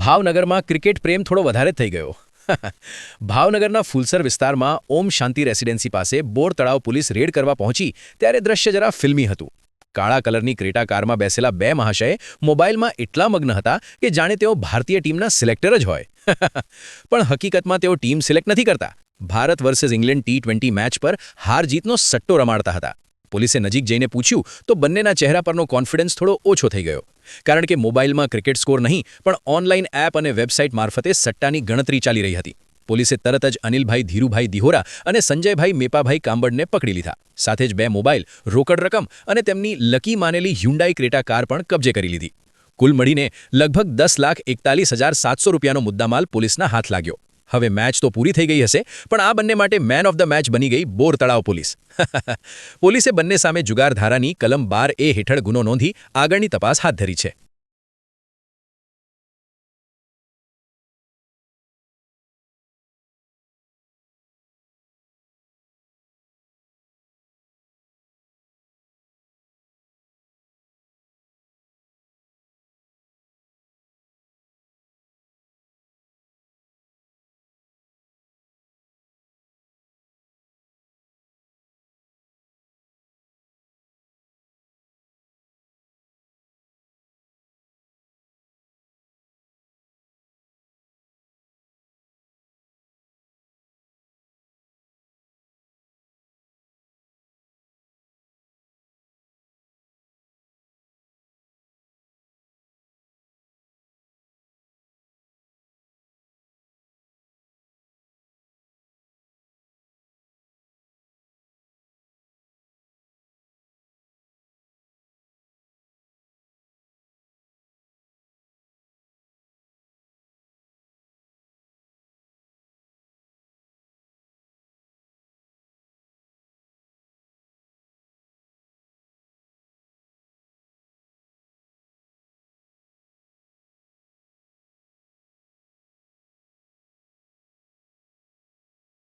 ભાવનગરમાં ક્રિકેટ પ્રેમ થોડો વધારે જ થઈ ગયો. ભાવનગરના ફુલસર વિસ્તારમાં ઓમ શાંતિ રેસિડેન્સી પાસે બોર તળાવ પોલીસ રેડ કરવા પહોંચી ત્યારે દ્રશ્ય જરા ફિલ્મી હતું. કાળા કલરની ક્રેટા કારમાં બેસેલા બે મહાશય મોબાઈલમાં એટલા મગ્ન હતા કે જાણે તેઓ ભારતીય ટીમના સિલેક્ટર જ હોય. પણ હકીકતમાં તેઓ ટીમ સિલેક્ટ નથી કરતા. Bharat versus England T20 match પર હાર જીતનો સટ્ટો રમાડતા હતા. પોલીસે નજીક જઈને પૂછ્યું તો બંનેના ચહેરા પરનો કોન્ફિડન્સ થોડો ઓછો થઈ ગયો. કારણ કે મોબાઈલમાં ક્રિકેટ સ્કોર નહીં પણ ઓનલાઈન એપ અને વેબસાઇટ મારફતે સટ્ટાની ગણતરી ચાલી રહી હતી. પોલીસે તરત જ અનિલભાઈ ધીરુભાઈ દિહોરા અને સંજયભાઈ મેપાભાઈ કાંબડને પકડી લીધા. સાથે જ બે મોબાઈલ, રોકડ રકમ અને તેમની લકી માનેલી હ્યુન્ડાઈ ક્રેટા કાર પણ કબજે કરી લીધી. કુલ મળીને લગભગ 10,41,700 રૂપિયાનો મુદ્દામાલ પોલીસના હાથ લાગ્યો. હવે મેચ તો પૂરી થઈ ગઈ હશે, પણ આ બંને માટે મેન ઓફ ધ મેચ બની ગઈ બોર તળાવ પોલીસ. પોલીસે બંને સામે જુગાર ધારાની કલમ 12A હેઠળ ગુનો નોંધી આગળની તપાસ હાથ ધરી છે.